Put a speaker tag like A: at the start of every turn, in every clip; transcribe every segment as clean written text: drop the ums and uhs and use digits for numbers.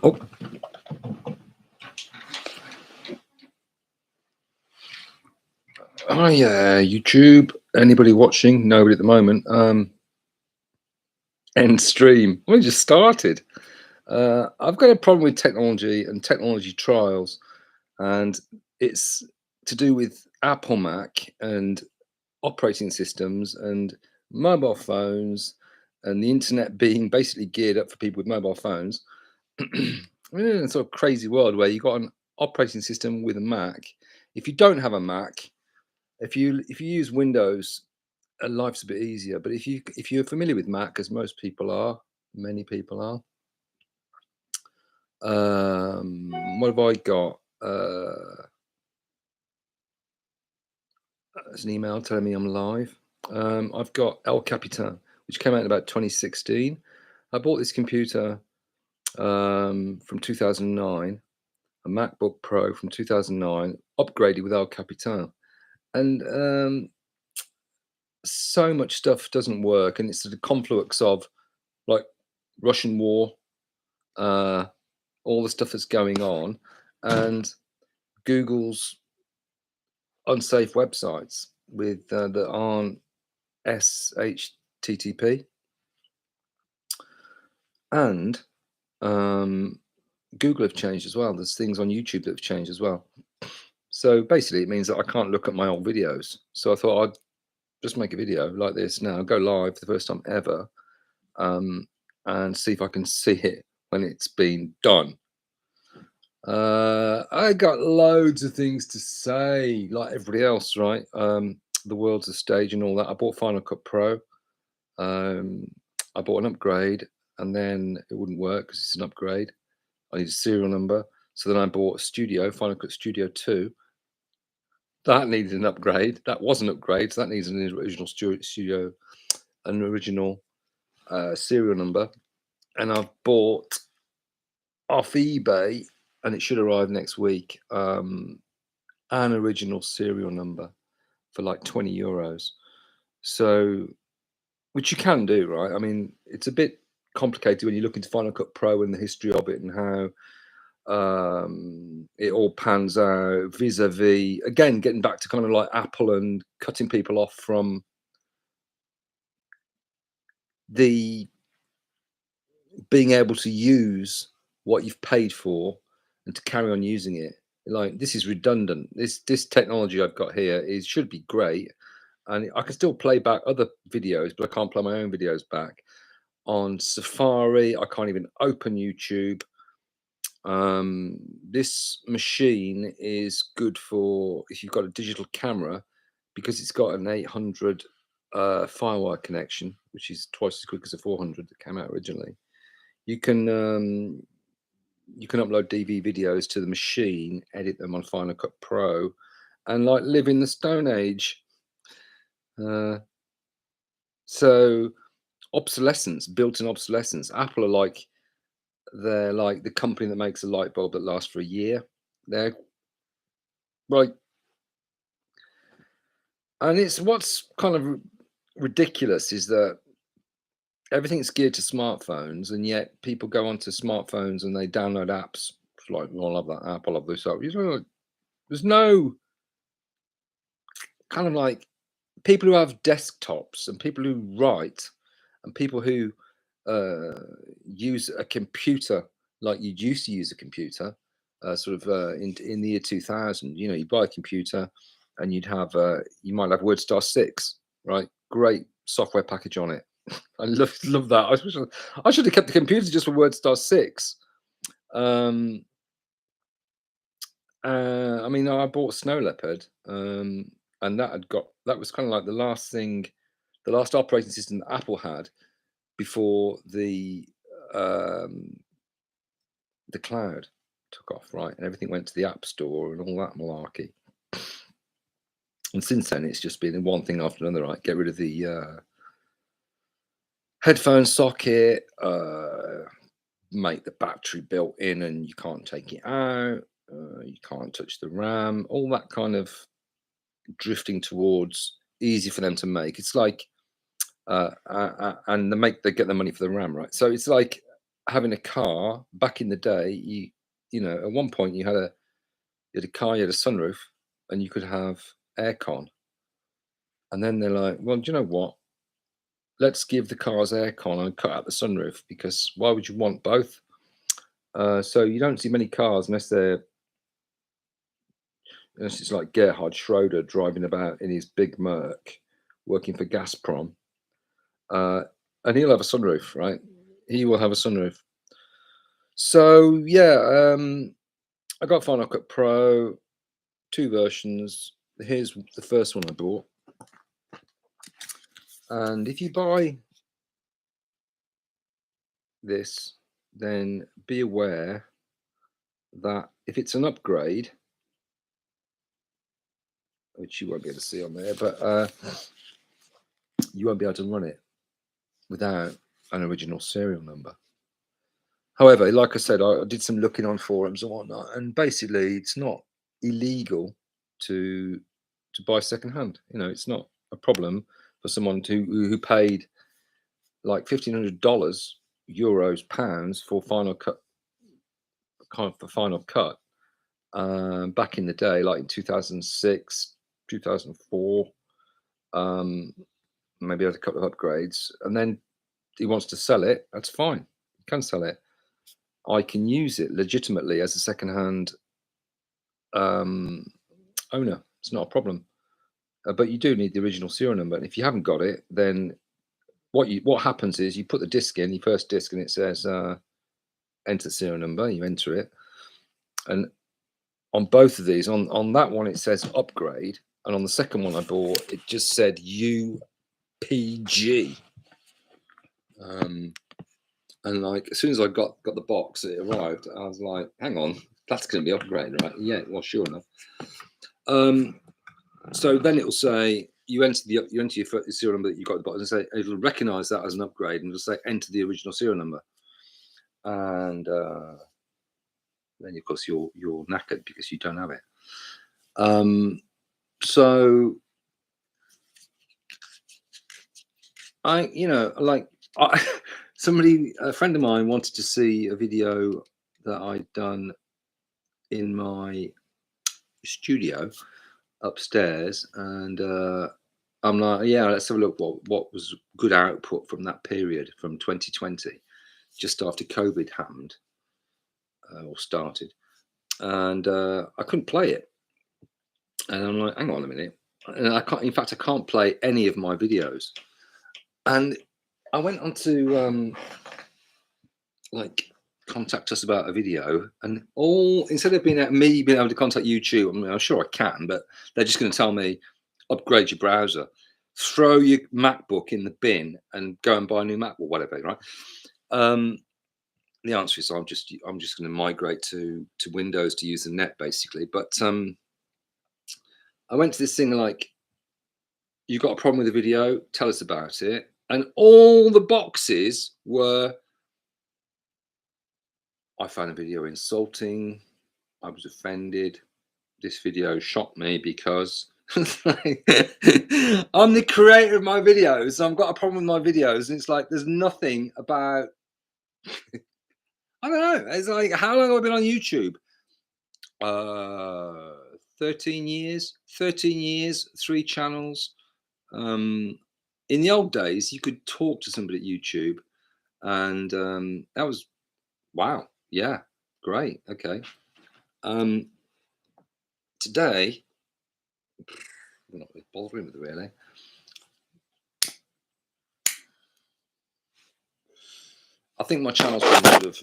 A: Oh, hi, YouTube. Anybody watching? Nobody at the moment. End stream. We just started. I've got a problem with technology and technology trials, and it's to do with Apple Mac and operating systems and mobile phones and the internet being basically geared up for people with mobile phones. We're in a sort of crazy world where you've got an operating system with a Mac. If you don't have a Mac, if you use Windows, life's a bit easier. But if you're familiar with Mac, as most people are, many people are, what have I got? There's an email telling me I'm live. I've got El Capitan, which came out in about 2016. I bought this computer from 2009, a MacBook Pro from 2009, upgraded with El Capitan, and so much stuff doesn't work, and it's the confluence of like Russian war, all the stuff that's going on, and Google's unsafe websites with that aren't SHTTP, and Google have changed as well. There's things on YouTube that have changed as well. So basically, it means that I can't look at my old videos. So I thought I'd just make a video like this now, go live for the first time ever, and see if I can see it when it's been done. I got loads of things to say, like everybody else, right? The world's a stage and all that. I bought Final Cut Pro. I bought an upgrade, and then it wouldn't work because it's an upgrade. I need a serial number. So then I bought Final Cut Studio 2. That needed an upgrade. That was an upgrade, so that needs an original studio, an original serial number. And I've bought off eBay, and it should arrive next week, an original serial number for like 20 euros. So, which you can do, right? I mean, it's a bit complicated when you look into Final Cut Pro and the history of it and how it all pans out vis-a-vis, again, getting back to kind of like Apple and cutting people off from the being able to use what you've paid for and to carry on using it. Like, this is redundant. This technology I've got here should be great, and I can still play back other videos, but I can't play my own videos back on Safari. I can't even open YouTube. This machine is good for if you've got a digital camera, because it's got an 800 Firewire connection, which is twice as quick as a 400 that came out originally. You can upload DV videos to the machine, edit them on Final Cut Pro, and like live in the Stone Age. So obsolescence, built-in obsolescence. Apple are like, they're like the company that makes a light bulb that lasts for a year. They're like, and it's what's kind of ridiculous is that everything's geared to smartphones, and yet people go onto smartphones and they download apps like, oh, I love that app, I love this app. There's no kind of like people who have desktops and people who write and people who use a computer like you used to use a computer, in the year 2000. You know, you buy a computer and you might have WordStar 6, right? Great software package on it. I love that. I should have kept the computer just for WordStar 6. I mean, I bought Snow Leopard, and that was kind of like the last operating system that Apple had before the cloud took off, right? And everything went to the App Store and all that malarkey. And since then, it's just been one thing after another, right? Get rid of the headphone socket, make the battery built in and you can't take it out, you can't touch the RAM, all that kind of drifting towards easy for them to make. It's like, and they get the money for the RAM, right? So it's like having a car back in the day, you know, at one point you had a car, you had a sunroof, and you could have aircon. And then they're like, well, do you know what? Let's give the cars aircon and cut out the sunroof, because why would you want both? So you don't see many cars unless it's like Gerhard Schroeder driving about in his big Merc, working for Gazprom, uh, and he'll have a sunroof, right? He will have a sunroof. So yeah, I got Final Cut Pro, 2 versions. Here's the first one I bought, and if you buy this, then be aware that if it's an upgrade, which you won't be able to see on there, but you won't be able to run it without an original serial number. However, like I said, I did some looking on forums and whatnot, and basically it's not illegal to buy secondhand. You know, it's not a problem for someone who paid like $1,500, euros, pounds for Final Cut, kind of for Final Cut, back in the day, like in 2006, 2004. Maybe had a couple of upgrades, and then he wants to sell it. That's fine. You can sell it. I can use it legitimately as a secondhand owner. It's not a problem. But you do need the original serial number. And if you haven't got it, then what happens is you put the disc in, your first disc, and it says enter serial number. You enter it, and on both of these, on that one it says upgrade, and on the second one I bought, it just said UPG. And like as soon as I got the box, it arrived. I was like, "Hang on, that's going to be upgraded, right?" Yeah, well, sure enough. So then it will say you enter your serial number that you got at the bottom, and say it'll recognise that as an upgrade, and it'll say enter the original serial number. And then of course you're knackered because you don't have it. So a friend of mine wanted to see a video that I'd done in my studio upstairs, and I'm like, yeah, let's have a look what was good output from that period, from 2020, just after COVID happened or started, and I couldn't play it, and I'm like, hang on a minute, and I can't. In fact, I can't play any of my videos, and I went on to like contact us about a video, and instead of being able to contact YouTube, I mean, I'm sure I can, but they're just going to tell me upgrade your browser, throw your MacBook in the bin, and go and buy a new Mac or whatever, right? The answer is I'm just going to migrate to Windows to use the net, basically. But I went to this thing like, you got a problem with the video, tell us about it, and all the boxes were, I found a video insulting, I was offended, this video shocked me because I'm the creator of my videos, so I've got a problem with my videos, and it's like there's nothing about I don't know, it's like, how long have I been on YouTube? 13 years, 3 channels. In the old days you could talk to somebody at YouTube, and that was, wow, yeah, great, okay. Today I'm not really bothering with it, really. I think my channel's been sort of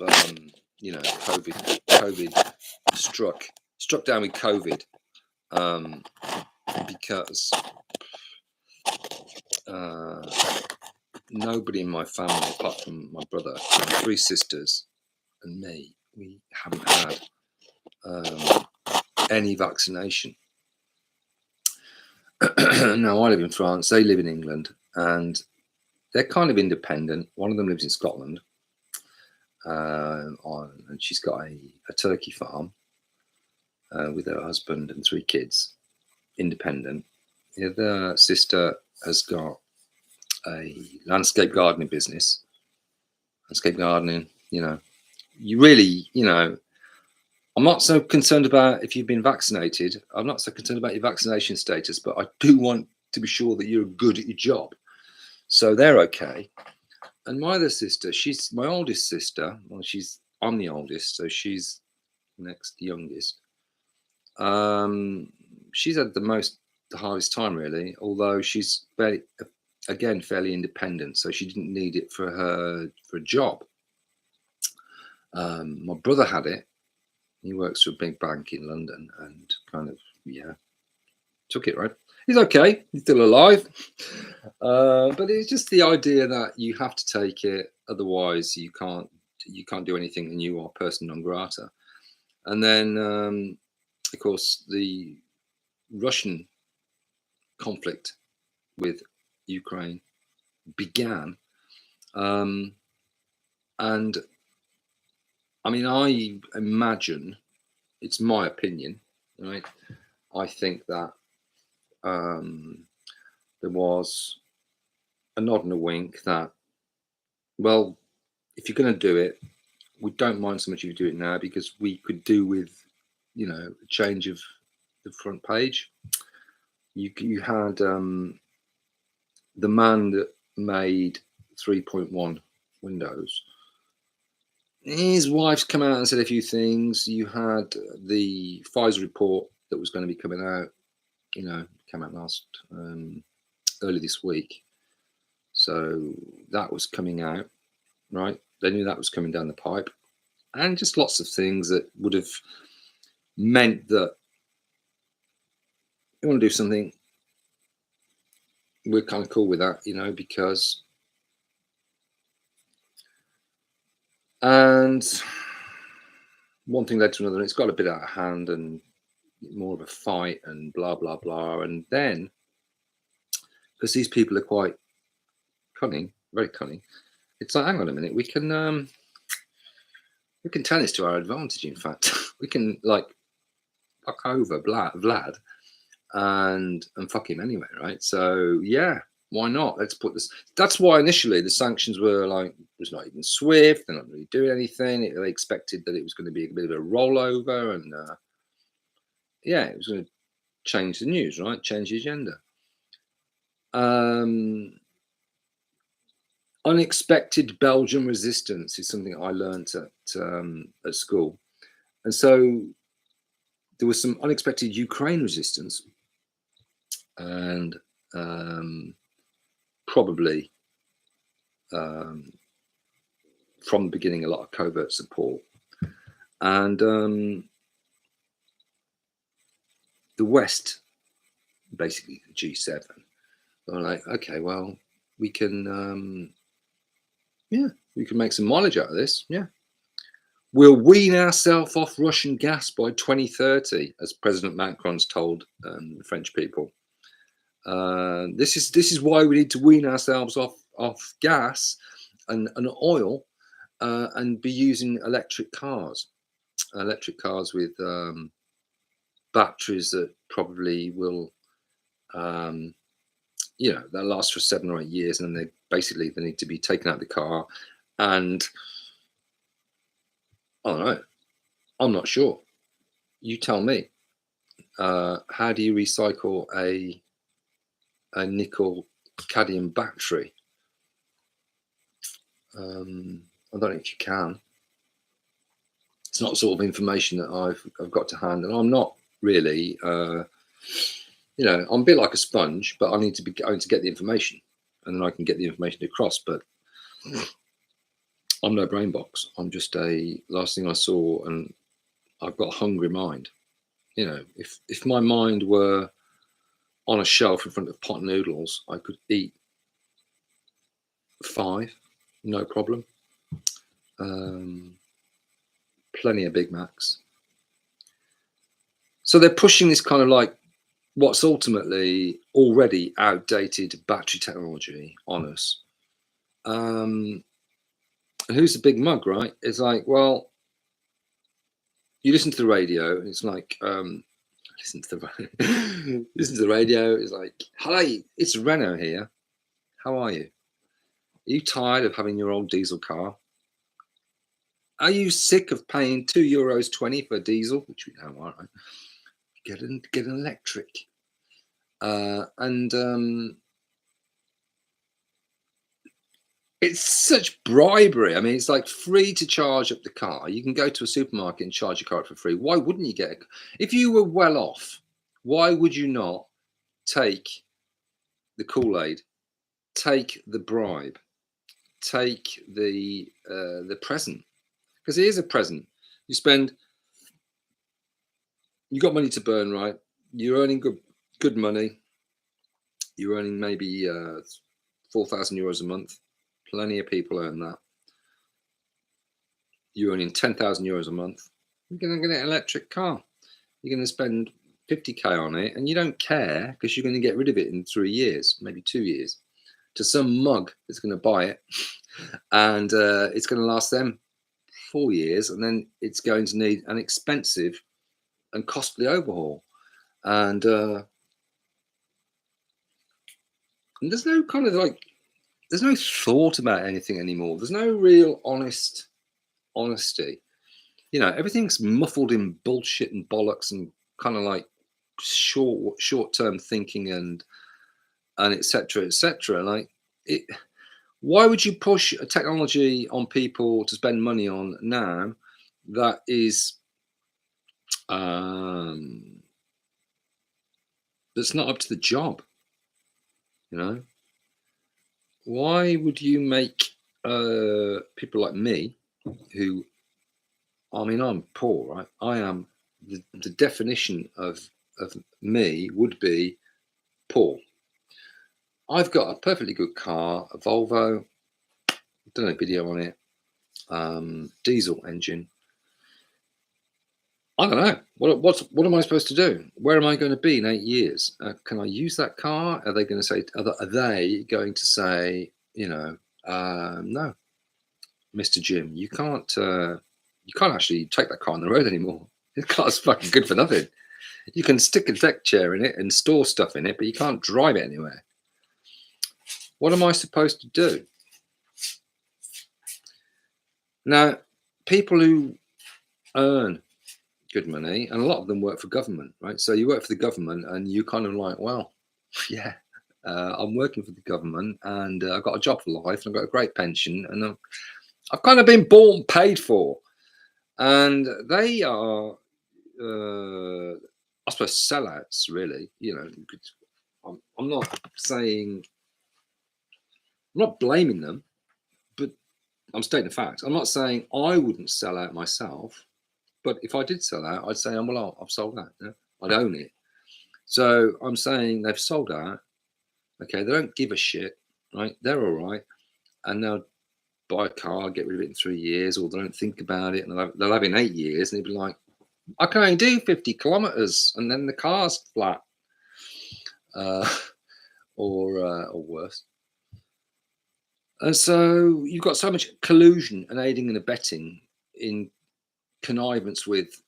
A: COVID struck down with COVID, because nobody in my family, apart from my brother, 3 sisters, and me, we haven't had any vaccination. Now, I live in France, they live in England, and they're kind of independent. One of them lives in Scotland, and she's got a turkey farm with her husband and 3 kids, independent. The other sister has got a landscape gardening business, landscape gardening, You know, you really, you know, I'm not so concerned about if you've been vaccinated. I'm not so concerned about your vaccination status, but I do want to be sure that you're good at your job. So they're okay. And my other sister, she's my oldest sister. Well, I'm the oldest, so she's next youngest. She's had the hardest time really, although she's fairly independent, so she didn't need it for a job. My brother had it. He works for a big bank in London, and kind of took it, right. He's okay. He's still alive. But it's just the idea that you have to take it, otherwise you can't do anything, and you are person non grata. And then, of course, the Russian conflict with Ukraine began, and I mean, I imagine, it's my opinion, right? I think that there was a nod and a wink that, well, if you're going to do it, we don't mind so much if you do it now, because we could do with, you know, a change of the front page. You had the man that made 3.1 Windows. His wife's come out and said a few things. You had the Pfizer report that was going to be coming out, you know, came out early this week. So that was coming out, right? They knew that was coming down the pipe, and just lots of things that would have meant that you want to do something. We're kind of cool with that, you know, because, and one thing led to another, and it's got a bit out of hand and more of a fight and blah blah blah. And then, because these people are quite cunning, very cunning, it's like, hang on a minute, we can turn this to our advantage. In fact, we can like fuck over Vlad and fuck him anyway, right? So yeah, why not? Let's put this. That's why initially the sanctions were like, it was not even swift. They're not really doing anything. They expected that it was going to be a bit of a rollover, and it was going to change the news, right? Change the agenda. Unexpected Belgian resistance is something I learned at school, and so there was some unexpected Ukraine resistance, and probably from the beginning a lot of covert support, and the West, basically the G7, are like, okay, well, we can we can make some mileage out of this. Yeah, we'll wean ourselves off Russian gas by 2030, as President Macron's told the French people. This is why we need to wean ourselves off gas and oil, and be using electric cars with batteries that probably will, they'll last for 7 or 8 years, and then they need to be taken out of the car. And I don't know, I'm not sure. You tell me. How do you recycle a nickel cadmium battery? I don't know if you can. It's not the sort of information that I've got to hand, and I'm not really, I'm a bit like a sponge, but I need to get the information, and then I can get the information across. But I'm no brain box. I'm just a last thing I saw, and I've got a hungry mind. You know, if my mind were on a shelf in front of pot noodles, I could eat 5, no problem. Plenty of Big Macs. So they're pushing this kind of like what's ultimately already outdated battery technology on us. And who's the big mug, right? It's like, well, you listen to the radio, and it's like, listen to the radio. It's like, hello, it's Renault here. How are you? Are you tired of having your old diesel car? Are you sick of paying €2.20 for diesel, which we know, aren't we? Get an electric. It's such bribery. I mean, it's like free to charge up the car. You can go to a supermarket and charge your car up for free. Why wouldn't you get it? If you were well off, why would you not take the Kool-Aid, take the bribe, take the present? Because it is a present. You got money to burn, right? You're earning good money. You're earning maybe €4,000 a month. Plenty of people earn that. You're earning €10,000 a month. You're going to get an electric car. You're going to spend 50k on it, and you don't care because you're going to get rid of it in 3 years, maybe 2 years, to some mug that's going to buy it, and it's going to last them 4 years, and then it's going to need an expensive and costly overhaul. And there's no kind of like, there's no thought about anything anymore. There's no real honesty. You know, everything's muffled in bullshit and bollocks and kind of like short-term thinking and etc. Like it. Why would you push a technology on people to spend money on now that is that's not up to the job? You know, why would you make people like me, who, I mean, I'm poor, right? I am the definition of me would be poor. I've got a perfectly good car, a Volvo. I've done a video on it. Diesel engine. I don't know. What am I supposed to do? Where am I going to be in 8 years? Can I use that car? Are they going to say? Are they going to say? You know, no, Mr. Jim, you can't actually take that car on the road anymore. The car's fucking good for nothing. You can stick a deck chair in it and store stuff in it, but you can't drive it anywhere. What am I supposed to do? Now, people who earn good money, and a lot of them work for government, right? So you work for the government and you kind of like, well, yeah, I'm working for the government, and I've got a job for life, and I've got a great pension, and I've kind of been bought and paid for. And they are, I suppose, sellouts, really. You know, I'm not saying, I'm not blaming them, but I'm stating the facts. I'm not saying I wouldn't sell out myself, but if I did sell out, I'd say, well, I've sold out. You know? I'd own it. So I'm saying they've sold out. Okay, they don't give a shit, right? They're all right, and they'll buy a car, get rid of it in 3 years, or they don't think about it, and they'll have it in 8 years, and they'll be like, I can only do 50 kilometers, and then the car's flat, or worse. And so you've got so much collusion and aiding and abetting in connivance with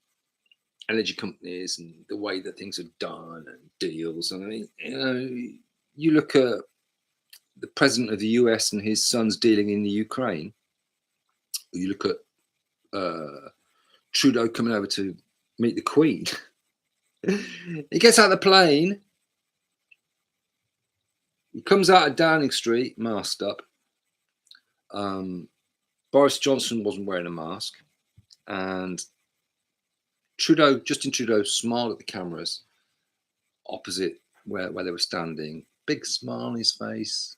A: energy companies and the way that things are done and deals. And I mean, you know, you look at the president of the US and his sons dealing in the Ukraine. You look at Trudeau coming over to meet the Queen. He gets out of the plane. He comes out of Downing Street, masked up. Boris Johnson wasn't wearing a mask, and Justin Trudeau smiled at the cameras opposite where they were standing. Big smile on his face.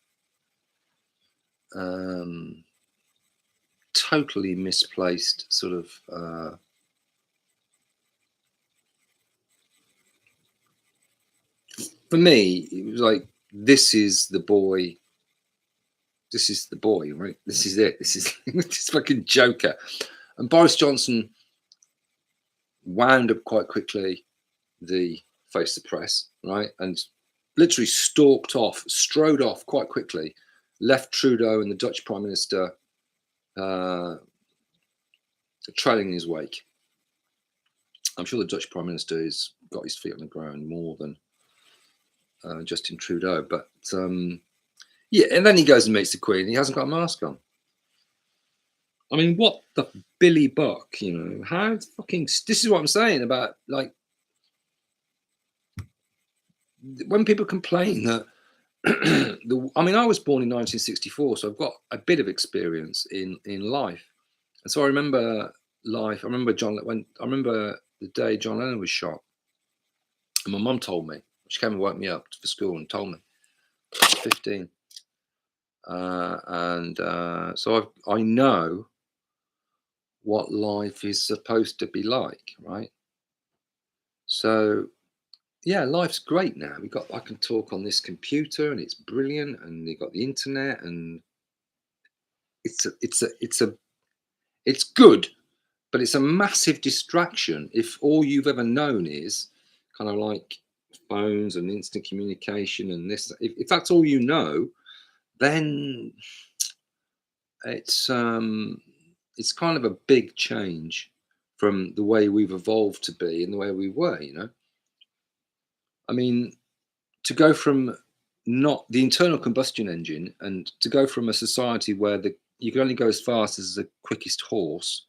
A: Totally misplaced sort of for me, it was like, this is the boy. This is the boy, right? This is it. This is this fucking joker. And Boris Johnson wound up quite quickly the face of the press, right? And literally strode off quite quickly, left Trudeau and the Dutch Prime Minister trailing in his wake. I'm sure the Dutch Prime Minister has got his feet on the ground more than Justin Trudeau. But yeah, and then he goes and meets the Queen. He hasn't got a mask on. I mean, what the Billy Buck, you know, how fucking, this is what I'm saying about, like, when people complain that I mean, I was born in 1964, so I've got a bit of experience in life. And so I remember life. I remember I remember the day John Lennon was shot, and my mum told me. She came and woke me up for school and told me. I was 15, so I know what life is supposed to be like, right? So yeah, life's great now. I can talk on this computer, and it's brilliant, and you've got the internet, and it's it's good, but it's a massive distraction if all you've ever known is kind of like phones and instant communication and this. If that's all you know, then it's um it's kind of a big change from the way we've evolved to be and the way we were, you know. I mean, to go from not the internal combustion engine, and to go from a society where you can only go as fast as the quickest horse,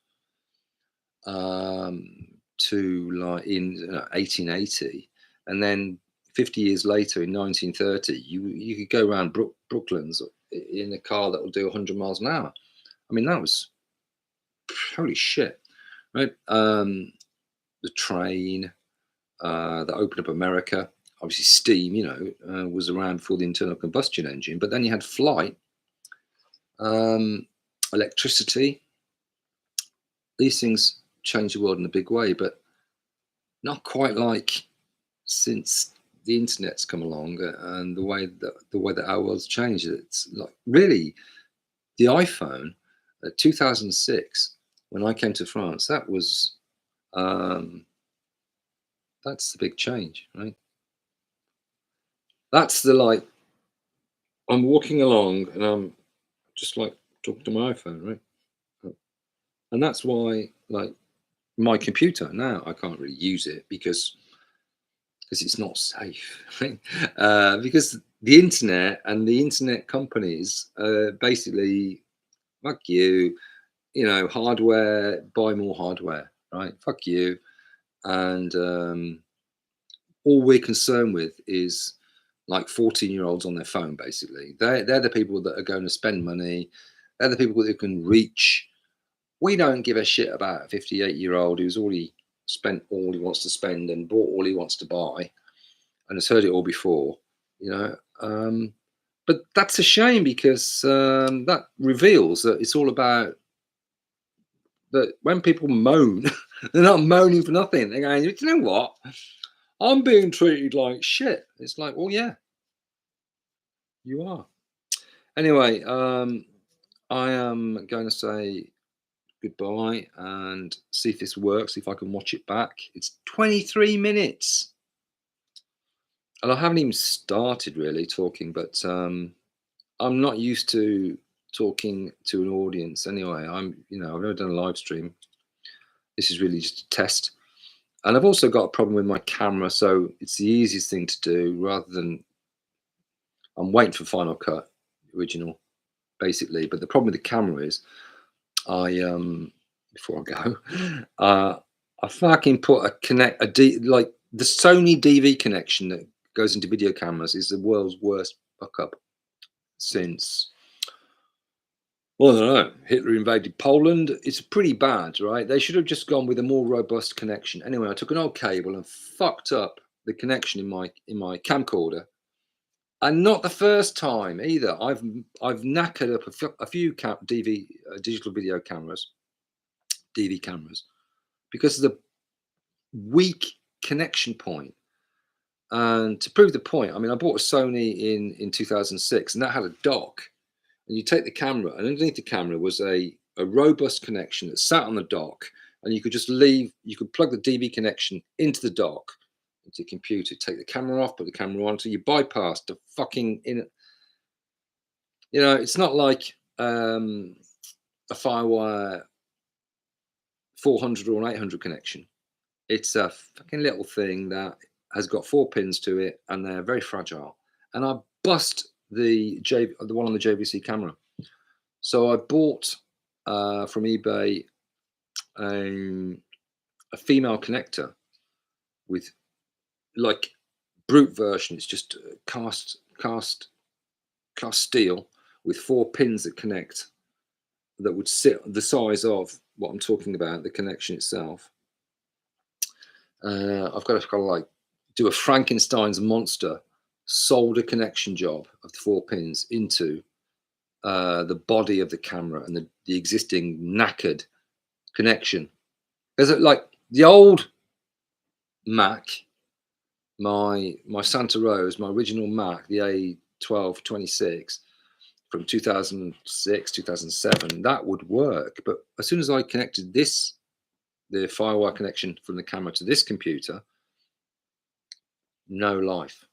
A: um, to like in 1880, and then 50 years later in 1930, you could go around Brooklands in a car that will do 100 miles an hour. I mean, that was holy shit, right? The train that opened up America. Obviously, steam, you know, was around before the internal combustion engine. But then you had flight, um, electricity. These things changed the world in a big way, but not quite like since the internet's come along, and the way that our world's changed. It's like really the iPhone, 2006, when I came to France. Um, that's the big change, right? That's the like I'm walking along and I'm just like talking to my iPhone, right? And that's why, like, my computer now, I can't really use it because it's not safe, right? Because the internet and the internet companies basically, fuck you, you know, hardware, buy more hardware, right? Fuck you. And all we're concerned with is like 14-year-olds on their phone, basically. They're the people that are going to spend money. They're the people that can reach. We don't give a shit about a 58-year-old who's already spent all he wants to spend and bought all he wants to buy and has heard it all before, you know. But that's a shame because that reveals that it's all about that when people moan, they're not moaning for nothing. They're going, you know what? I'm being treated like shit. It's like, well, yeah, you are. Anyway, I am going to say goodbye and see if this works, if I can watch it back. It's 23 minutes. And I haven't even started really talking, but I'm not used to talking to an audience anyway. I've never done a live stream. This is really just a test. And I've also got a problem with my camera, so it's the easiest thing to do rather than I'm waiting for Final Cut original, basically. But the problem with the camera is before I go, I fucking put like the Sony DV connection that goes into video cameras is the world's worst fuck up since, well, I don't know, Hitler invaded Poland. It's pretty bad, right? They should have just gone with a more robust connection. Anyway, I took an old cable and fucked up the connection in my camcorder, and not the first time either. I've knackered up a few digital video cameras, DV cameras, because of the weak connection point. And to prove the point, I mean, I bought a Sony in 2006, and that had a dock. And you take the camera, and underneath the camera was a robust connection that sat on the dock, and you could just you could plug the DV connection into the dock, into the computer, take the camera off, put the camera on, so you bypassed the fucking it's not like a Firewire 400 or an 800 connection. It's a fucking little thing that has got 4 pins to it, and they're very fragile. And I bust the one on the JVC camera. So I bought from eBay a, a female connector with like brute version. It's just cast steel with 4 pins that connect, that would sit the size of what I'm talking about, the connection itself. I've got to kind of like do a Frankenstein's monster solder connection job of the 4 pins into the body of the camera and the existing knackered connection. There's like the old Mac, my Santa Rose, my original Mac, the A1226 from 2006, 2007, that would work. But as soon as I connected this, the Firewire connection from the camera to this computer, no life.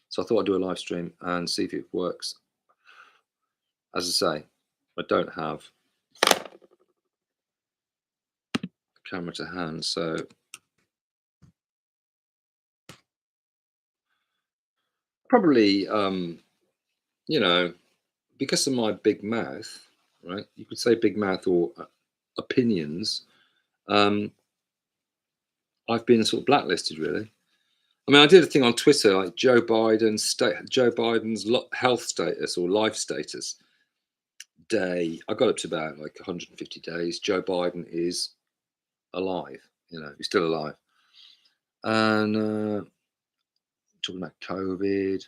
A: So I thought I'd do a live stream and see if it works. As I say, I don't have a camera to hand, so probably, you know, because of my big mouth, right? You could say big mouth or opinions. I've been sort of blacklisted, really. I mean, I did a thing on Twitter, like Joe Biden's health status or life status day. I got up to about like 150 days. Joe Biden is alive, he's still alive. And talking about COVID.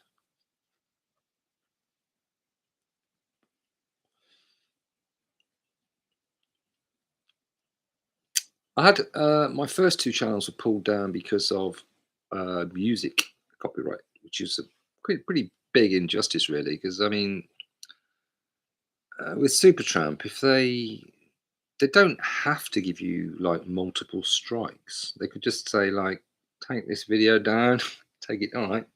A: I had my first 2 channels were pulled down because of music copyright, which is a pretty big injustice, really. Because I mean, with Supertramp, if they don't have to give you like multiple strikes, they could just say like, take this video down, take it, all right.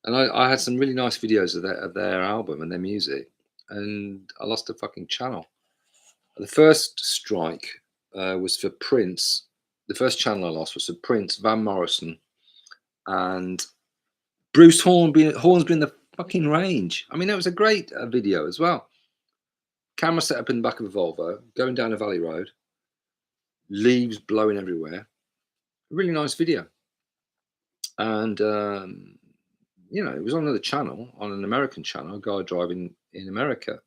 A: And I had some really nice videos of their album and their music, and I lost a fucking channel. The first strike was for Prince. The first channel I lost was for Prince, Van Morrison, and Bruce Hornsby in the fucking range. I mean, that was a great video as well. Camera set up in the back of a Volvo, going down a valley road, leaves blowing everywhere. A really nice video. And, it was on another channel, on an American channel, a guy driving in America.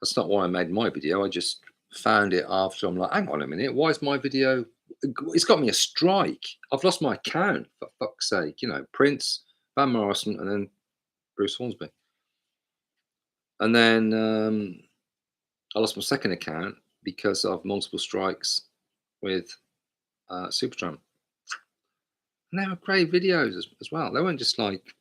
A: That's not why I made my video. I just found it after. I'm like, hang on a minute, why is my video? It's got me a strike. I've lost my account, for fuck's sake. Prince, Van Morrison, and then Bruce Hornsby. And then I lost my second account because of multiple strikes with Supertramp. And they were great videos as well. They weren't just like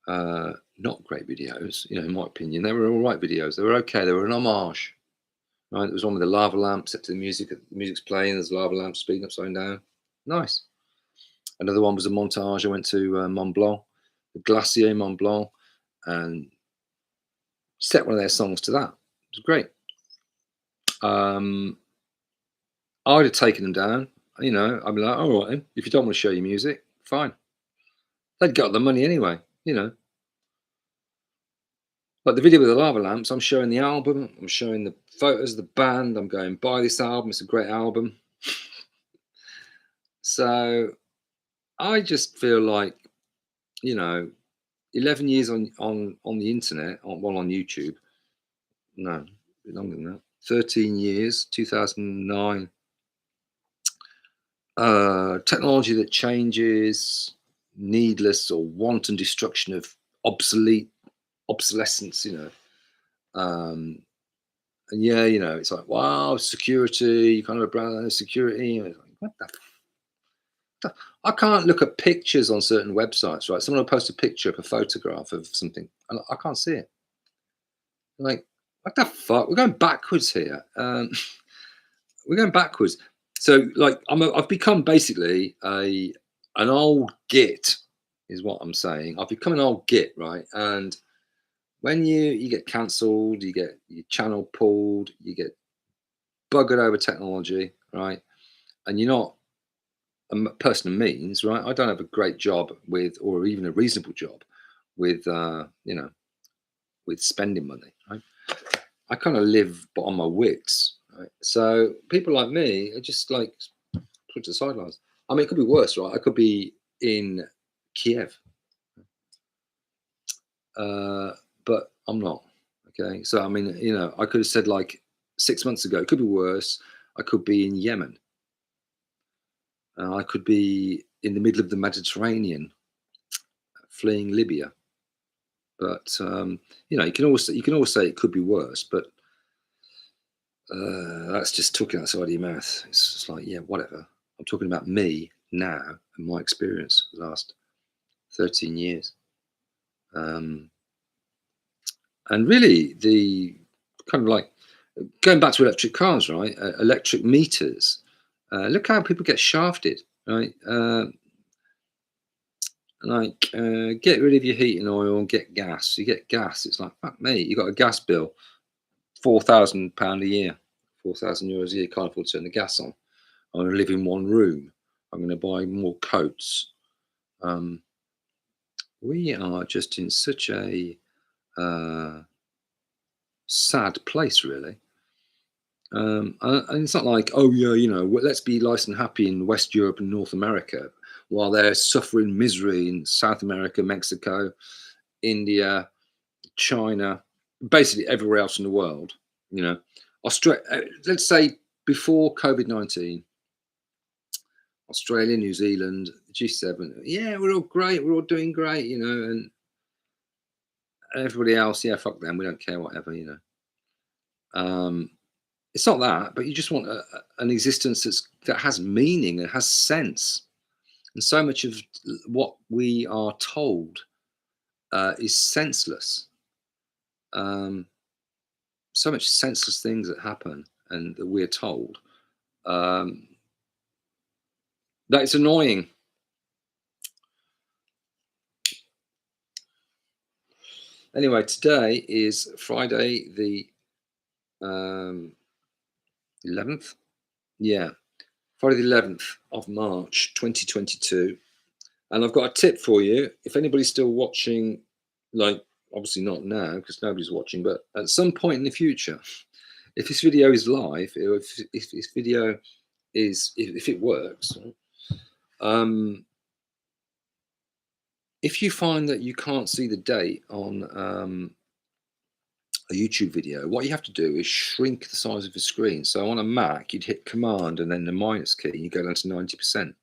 A: not great videos, in my opinion. They were all right videos. They were okay. They were an homage. Right, there was one with the lava lamp set to the music. The music's playing. There's lava lamp speeding up, slowing down. Nice. Another one was a montage. I went to Mont Blanc, the Glacier Mont Blanc, and set one of their songs to that. It was great. I'd have taken them down. I'd be like, all right, then, if you don't want to show your music, fine. They'd got the money anyway, Like the video with the lava lamps, I'm showing the album, I'm showing the photos of the band, I'm going, buy this album, it's a great album. So I just feel like, 11 years on the internet, on YouTube. No, longer than that. 13 years, 2009. Technology that changes, needless or wanton destruction of obsolescence, and it's like, wow, security, kind of a brand of security. What the I can't look at pictures on certain websites, right? Someone will post a picture of a photograph of something, and I can't see it. Like, what the fuck? We're going backwards here. We're going backwards. So, like, I've become basically an old git, is what I'm saying. I've become an old git, right? And when you get cancelled, you get your channel pulled, you get buggered over technology, right? And you're not a person of means, right? I don't have a great job with, or even a reasonable job with, with with spending money, right? I kind of live on my wits, right? So people like me are just like put to the sidelines. I mean, it could be worse, right? I could be in Kiev, but I'm not. Okay, so I mean, I could have said like 6 months ago, it could be worse. I could be in Yemen. I could be in the middle of the Mediterranean, fleeing Libya. But you can always say it could be worse, but that's just talking outside of your mouth. It's just like, yeah, whatever. I'm talking about me now and my experience for the last 13 years. And really, the kind of like going back to electric cars, right? Electric meters. Look how people get shafted, right? Get rid of your heating oil and get gas. You get gas. It's like, fuck me, you got a gas bill, £4,000 a year, €4,000 a year. Can't afford to turn the gas on. I'm going to live in one room. I'm going to buy more coats. We are just in such a sad place, really. And it's not like, oh yeah, let's be nice and happy in West Europe and North America while they're suffering misery in South America, Mexico, India, China, basically everywhere else in the world. Australia. Let's say before COVID-19, Australia, New Zealand, G7. Yeah, we're all great. We're all doing great, and everybody else, yeah, fuck them. We don't care, whatever. It's not that, but you just want an existence that has meaning and has sense. And so much of what we are told is senseless. So much senseless things that happen and that we're told. That it's annoying. Anyway, today is Friday the 11th. Yeah, Friday the 11th of March 2022. And I've got a tip for you. If anybody's still watching, like obviously not now because nobody's watching, but at some point in the future, if this video is live, if this video if it works, if you find that you can't see the date on a YouTube video, what you have to do is shrink the size of the screen. So on a Mac, you'd hit Command and then the minus key, and you go down to 90%.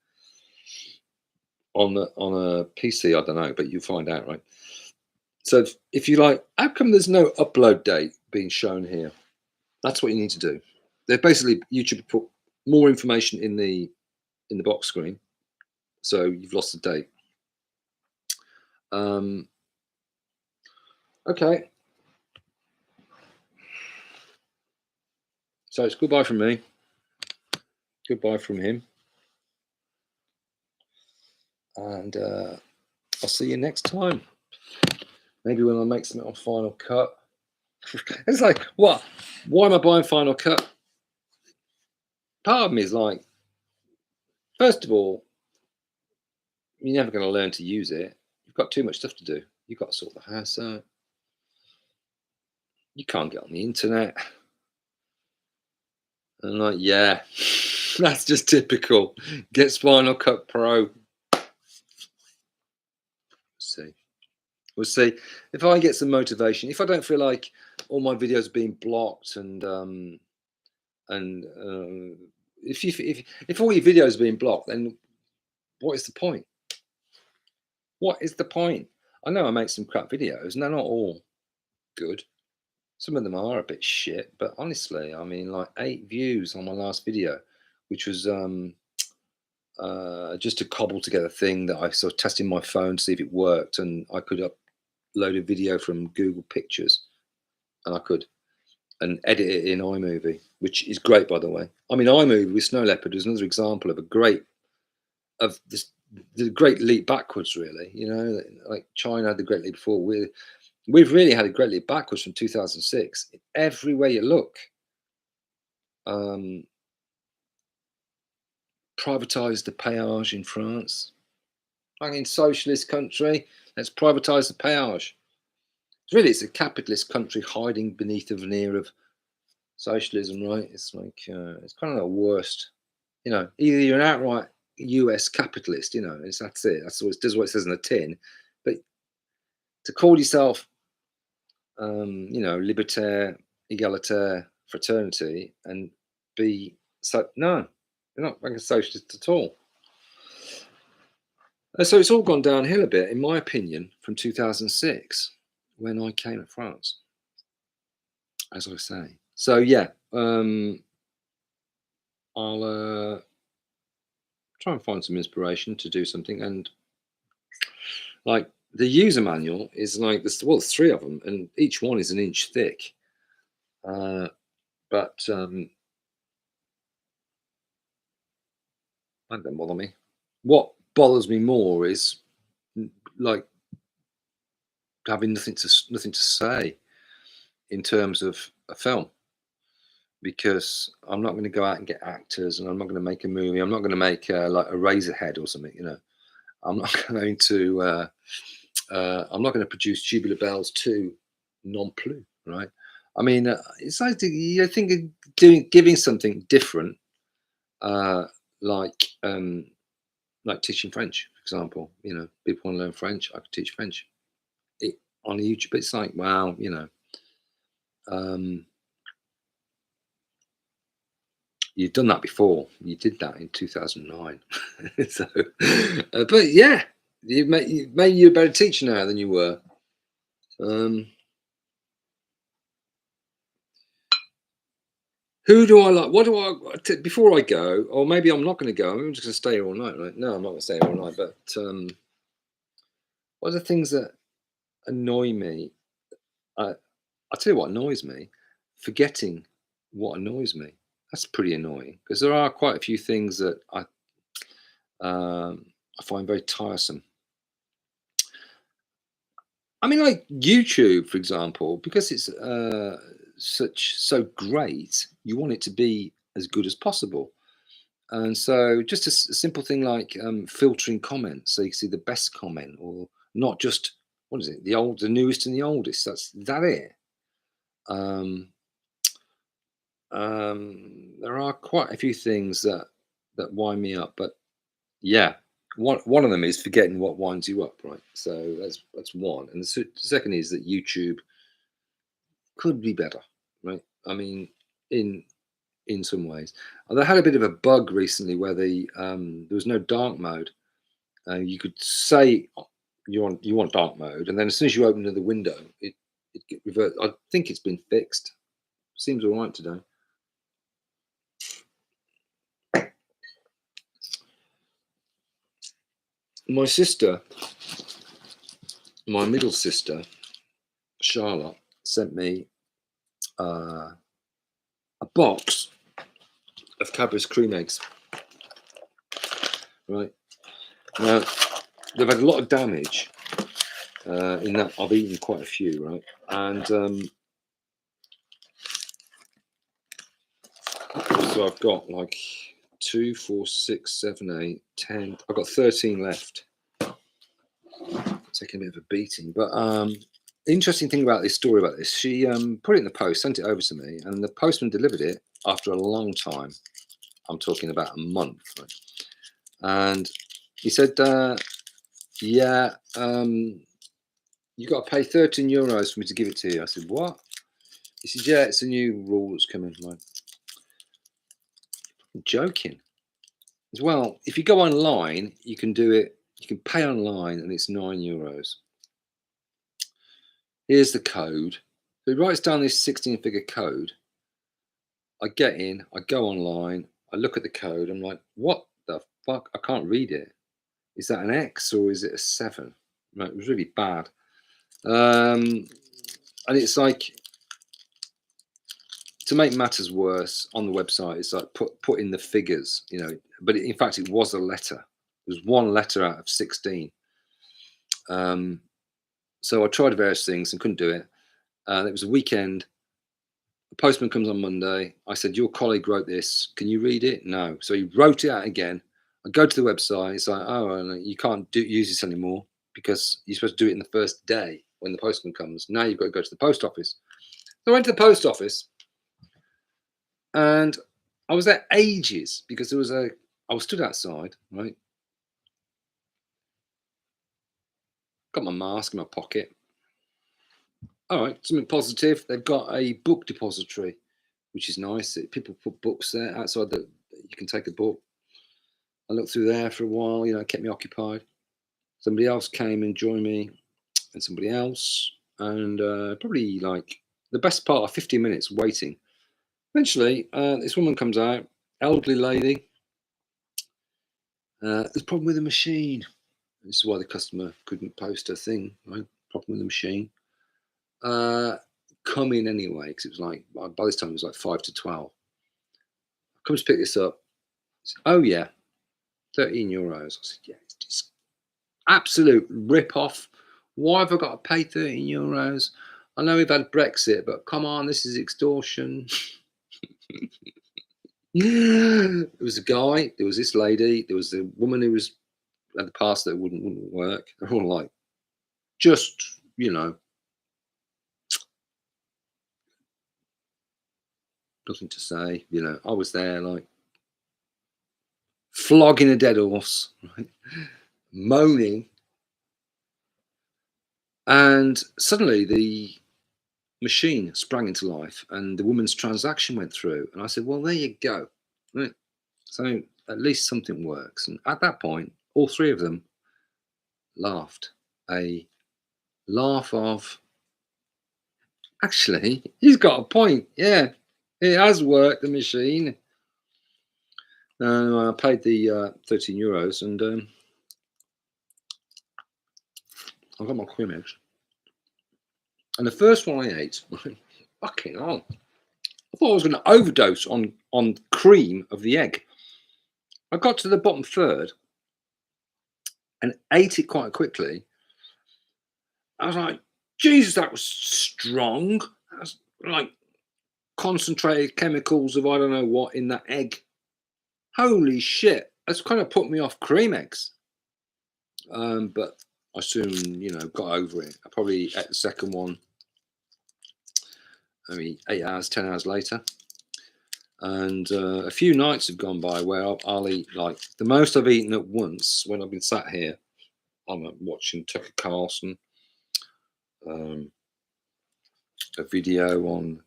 A: On a PC, I don't know, but you'll find out, right? So if you like, how come there's no upload date being shown here? That's what you need to do. They're basically, YouTube put more information in the box screen, so you've lost the date. Okay. So it's goodbye from me. Goodbye from him. And I'll see you next time. Maybe when I make something on Final Cut. It's like, what? Why am I buying Final Cut? Part of me is like, first of all, you're never going to learn to use it. You've got too much stuff to do. You've got to sort the house out. You can't get on the internet. And I'm like, yeah, that's just typical. Get Final Cut Pro. We'll see if I get some motivation. If I don't feel like all my videos are being blocked and if all your videos are being blocked, then what is the point? What is the point? I know I make some crap videos, and they're not all good. Some of them are a bit shit, but honestly, I mean, like 8 views on my last video, which was just a cobble together thing that I sort of tested my phone to see if it worked, and I could upload a video from Google Pictures, and I could edit it in iMovie, which is great, by the way. I mean, iMovie with Snow Leopard is another example of the great leap backwards, really. Like China had the great leap before. We've really had a great leap backwards from 2006. Everywhere you look, privatise the péage in France. Fucking socialist country. Let's privatise the péage. Really, it's a capitalist country hiding beneath a veneer of socialism, right? It's like it's kind of the worst. Either you're an outright US capitalist, that's it. That's what it does what it says in the tin. But to call yourself, libertaire, egalitaire, fraternity, and be so no, you're not like a socialist at all. So it's all gone downhill a bit, in my opinion, from 2006 when I came to France, as I say. So yeah, I'll try and find some inspiration to do something. And like the user manual is like this. Well, there's three of them, and each one is an inch thick. But that doesn't bother me. What bothers me more is like having nothing to say in terms of a film, because I'm not going to go out and get actors, and I'm not going to make a movie. I'm not going to make like a Razorhead or something. I'm not going to. I'm not going to produce Tubular Bells 2 non plus, right? I mean, it's like I think of giving something different, uh, like like teaching French, for example. People want to learn French. I could teach French on YouTube. It's like, wow, um, you've done that before. You did that in 2009. So, but yeah, maybe you're a better teacher now than you were. Who do I like? What do before I go? Or maybe I'm not going to go. I'm just going to stay here all night, right? No, I'm not going to stay here all night. But what are the things that annoy me? I'll tell you what annoys me: forgetting what annoys me. That's pretty annoying, because there are quite a few things that I find very tiresome. I mean, like YouTube, for example, because it's so great, you want it to be as good as possible. And so, just a simple thing like filtering comments, so you can see the best comment, or not just what is it, the newest and the oldest. That's that it. Um, there are quite a few things that wind me up, but yeah, one of them is forgetting what winds you up, right? So that's one, and the second is that YouTube could be better, right? I mean, in in some ways, they had a bit of a bug recently where there was no dark mode. You could say you want dark mode, and then as soon as you open the window, it get revert. I think it's been fixed. Seems all right today. My sister, my middle sister, Charlotte, sent me a box of Cadbury's cream eggs. Right now, they've had a lot of damage in that I've eaten quite a few, right? And so I've got like 2, 4, 6, 7, 8, 10. I've got 13 left. Taking a bit of a beating, but interesting thing about this story about this, she put it in the post, sent it over to me, and the postman delivered it after a long time. I'm talking about a month, right? And he said, "Yeah, you got to pay €13 for me to give it to you." I said, "What?" He said, "Yeah, it's a new rule that's coming." I'm like, "I'm joking." As well, if you go online, you can do it. You can pay online, and it's €9. Here's the code. So he writes down this 16-figure code. I get in, I go online, I look at the code. I'm like, what the fuck? I can't read it. Is that an X or is it a 7? Right, it was really bad. And it's like, to make matters worse, on the website, it's like put in the figures, but in fact, it was a letter. It was one letter out of 16. So I tried various things and couldn't do it. It was a weekend. The postman comes on Monday. I said, "Your colleague wrote this. Can you read it?" No. So he wrote it out again. I go to the website. It's like, "Oh, you can't use this anymore because you're supposed to do it in the first day." when the postman comes. Now you've got to go to the post office. So I went to the post office, and I was there ages because I was stood outside, right? Got my mask in my pocket. All right, something positive. They've got a book depository, which is nice. People put books there outside that you can take a book. I looked through there for a while, it kept me occupied. Somebody else came and joined me, and somebody else, and probably like the best part of 15 minutes waiting. Eventually, this woman comes out, elderly lady. There's a problem with the machine. This is why the customer couldn't post a thing, right? Problem with the machine. Come in anyway, because it was like, by this time it was like 5 to 12. Comes to pick this up. Said, oh yeah, €13. I said, yeah, it's just absolute rip-off. Why have I got to pay €13? I know we've had Brexit, but come on, this is extortion. There was a guy, there was this lady, there was the woman who was at the pass that wouldn't work. They're all like, just, nothing to say. I was there like flogging a dead horse, right? Moaning. And suddenly the machine sprang into life and the woman's transaction went through. And I said, well, there you go. Right. So at least something works. And at that point, all three of them laughed. A laugh of, actually, he's got a point. Yeah, it has worked, the machine. I paid the €13 and I got my cream eggs. And the first one I ate, fucking hell, I thought I was going to overdose on cream of the egg. I got to the bottom third and ate it quite quickly. I was like, Jesus, that was strong. That's like concentrated chemicals of I don't know what in that egg. Holy shit. That's kind of put me off cream eggs. But I soon, got over it. I probably ate the second one, 8 hours, 10 hours later. And a few nights have gone by where I'll eat like the most I've eaten at once when I've been sat here. I'm watching Tucker Carlson, a video on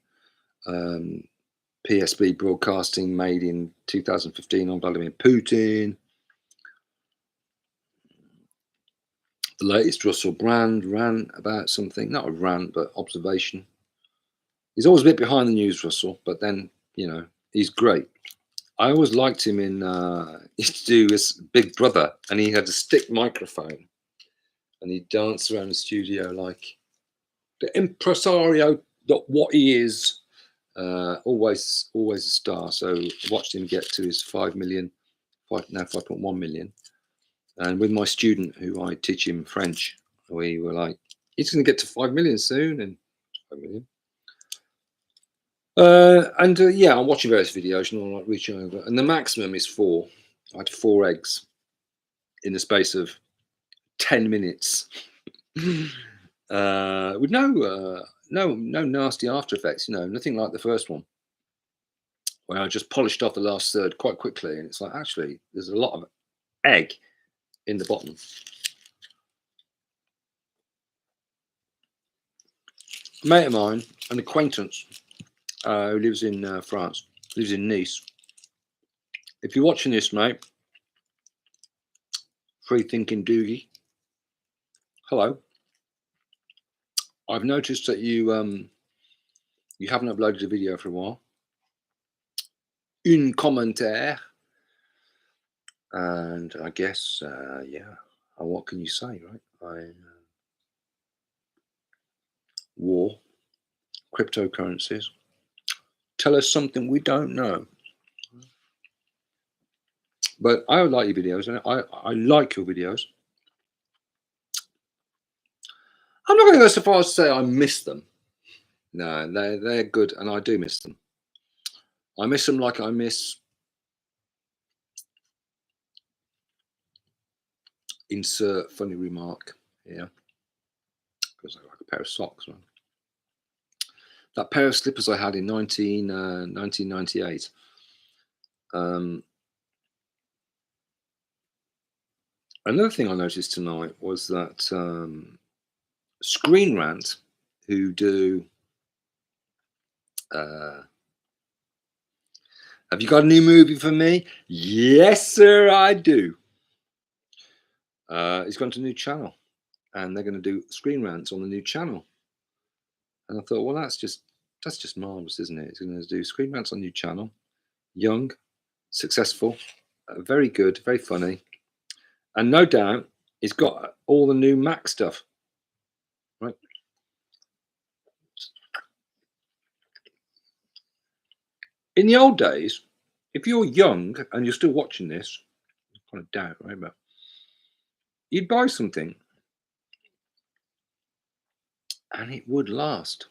A: PSB broadcasting made in 2015 on Vladimir Putin. The latest Russell Brand rant about something, not a rant, but observation. He's always a bit behind the news, Russell, but then, he's great. I always liked him in, he used to do this Big Brother, and he had a stick microphone, and he'd dance around the studio like the impresario, what he is. Always a star. So I watched him get to his 5 million, now 5.1 million. And with my student who I teach him French, we were like, he's going to get to 5 million soon, and 5 million. Yeah, I'm watching various videos and I'm like reaching over, and the maximum is 4. I had 4 eggs in the space of 10 minutes, with no nasty after effects. Nothing like the first one, where I just polished off the last third quite quickly, and it's like actually there's a lot of egg in the bottom. A mate of mine, an acquaintance, who lives in France, lives in Nice. If you're watching this, mate, free thinking doogie, hello. I've noticed that you haven't uploaded a video for a while. Un commentaire, and I guess yeah. What can you say, right? War, cryptocurrencies. Tell us something we don't know. But I would like your videos, and I like your videos. I'm not going to go so far as to say I miss them. No, they're good, and I do miss them. I miss them like I miss insert funny remark here, because I like a pair of socks, man. That pair of slippers I had in 1998. Another thing I noticed tonight was that Screen Rant, who do have you got a new movie for me? Yes, sir, I do. He's gone to a new channel, and they're going to do Screen Rants on the new channel. And I thought, well, that's just marvelous, isn't it? He's going to do Screen Rants on a new channel. Young, successful, very good, very funny, and no doubt he's got all the new Mac stuff, right? In the old days, if you're young and you're still watching this, I kind of doubt, right? But you'd buy something and it would last.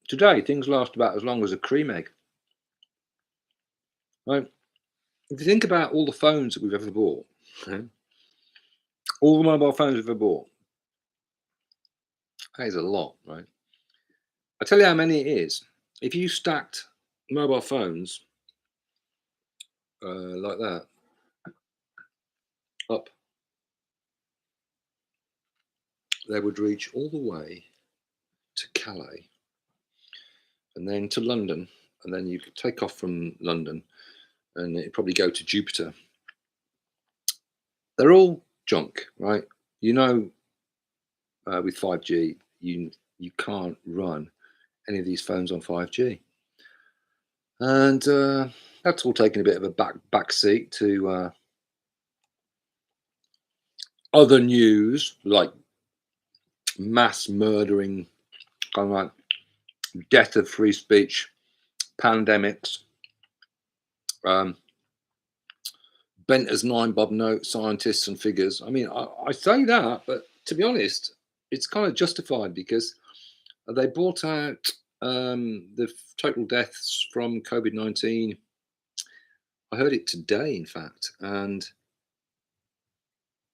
A: Today, things last about as long as a cream egg. Right? If you think about all the phones that we've ever bought, okay, all the mobile phones we've ever bought, that is a lot, right? I tell you how many it is. If you stacked mobile phones like that up, they would reach all the way to Calais and then to London, and then you could take off from London and it'd probably go to Jupiter. They're all junk, right? You know, with 5G, you can't run any of these phones on 5G, and that's all taking a bit of a back seat to other news like mass murdering, kind of like death of free speech, pandemics, bent as 9 bob note scientists and figures. I mean, I say that, but to be honest, it's kind of justified because they brought out the total deaths from COVID-19. I heard it today, in fact, and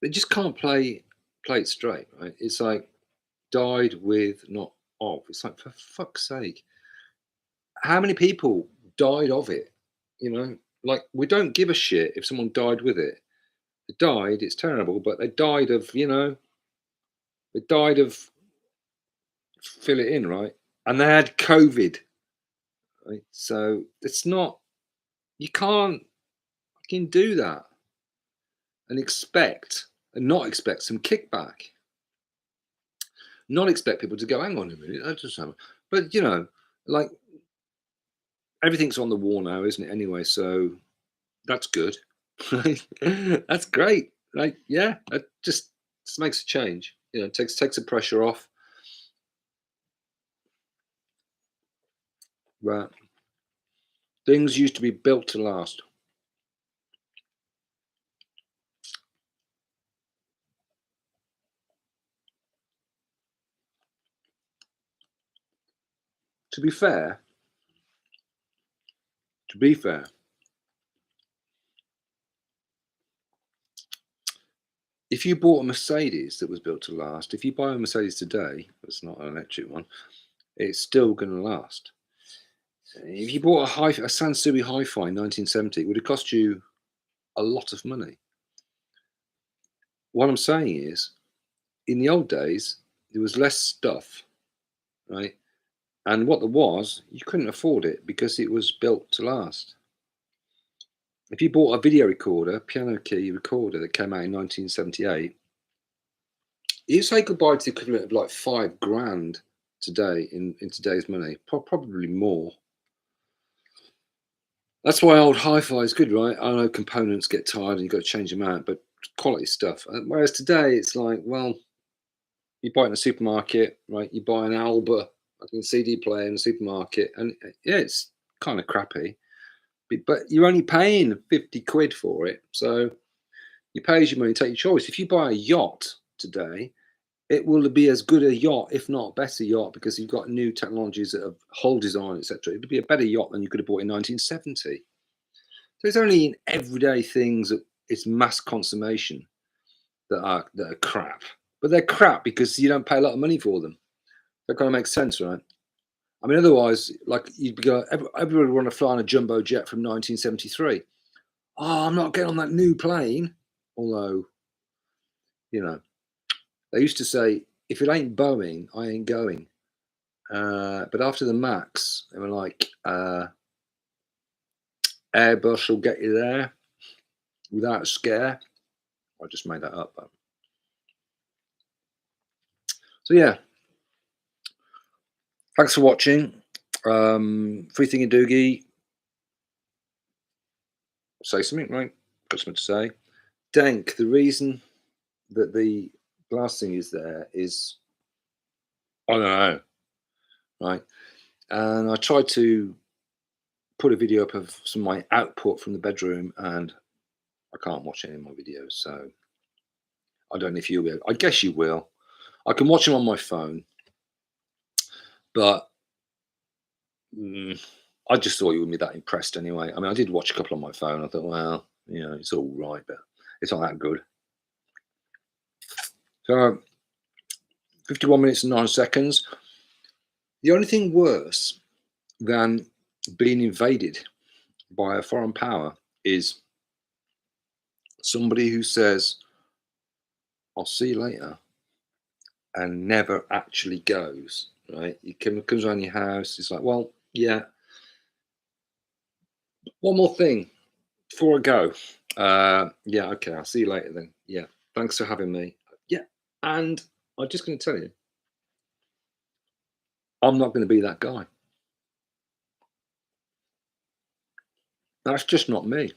A: they just can't play it straight, right? It's like died with, not of. It's like, for fuck's sake, how many people died of it? You know, like, we don't give a shit if someone died with it. They died, it's terrible, but they died of, they died of, fill it in, right? And they had COVID, right? So it's not, you can't fucking do that and expect and not expect some kickback. Not expect people to go, hang on a minute, that's just how, but like, everything's on the wall now, isn't it? Anyway, so that's good. Right? That's great. Like, yeah, that just makes a change. Takes the pressure off. Right. Things used to be built to last. To be fair, if you bought a Mercedes that was built to last, if you buy a Mercedes today, it's not an electric one, it's still going to last. If you bought a Sansui Hi-Fi in 1970, it would have cost you a lot of money. What I'm saying is, in the old days, there was less stuff, right? And what there was, you couldn't afford it because it was built to last. If you bought a video recorder, piano key recorder that came out in 1978, you say goodbye to the equivalent of like 5 grand today in today's money, probably more. That's why old hi-fi is good, right? I know components get tired and you've got to change them out, but quality stuff. Whereas today, it's like, well, you buy it in a supermarket, right? You buy an Alba, like a CD player in a supermarket, and yeah, it's kind of crappy, but you're only paying 50 quid for it. So you pay as you money, take your choice. If you buy a yacht today, it will be as good a yacht, if not better yacht, because you've got new technologies that have hull design, etc. It'll be a better yacht than you could have bought in 1970. So it's only in everyday things that it's mass consummation that are crap, but they're crap because you don't pay a lot of money for them. That kind of makes sense, right? I mean, otherwise, like you'd be going, everybody would want to fly on a jumbo jet from 1973. Oh, I'm not getting on that new plane. Although, you know, they used to say, if it ain't Boeing, I ain't going. But after the Max, they were like, Airbus will get you there without a scare. I just made that up. So yeah, thanks for watching. Free thingy doogie. Say something, right? Got something to say. Dank, the reason that the glass thing is there is, I don't know, right? And I tried to put a video up of some of my output from the bedroom, and I can't watch any of my videos. So I don't know if you will. I guess you will. I can watch them on my phone, but I just thought you wouldn't be that impressed anyway. I mean, I did watch a couple on my phone. I thought, well, you know, it's all right, but it's not that good. So 51 minutes and 9 seconds. The only thing worse than being invaded by a foreign power is somebody who says, I'll see you later, and never actually goes, right? He comes around your house. It's like, well, yeah, one more thing before I go. Yeah, okay, I'll see you later then. Yeah, thanks for having me. Yeah, and I'm just going to tell you, I'm not going to be that guy. That's just not me.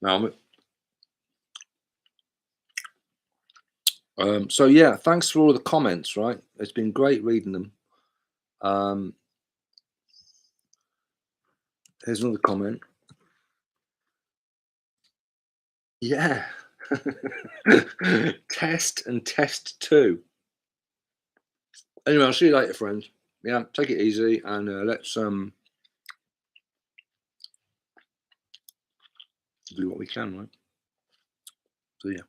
A: Now, so yeah, thanks for all the comments. Right, it's been great reading them. Here's another comment. Yeah. Test and test two. Anyway, I'll see you later, friends. Yeah, take it easy, and let's do what we can, right? So yeah.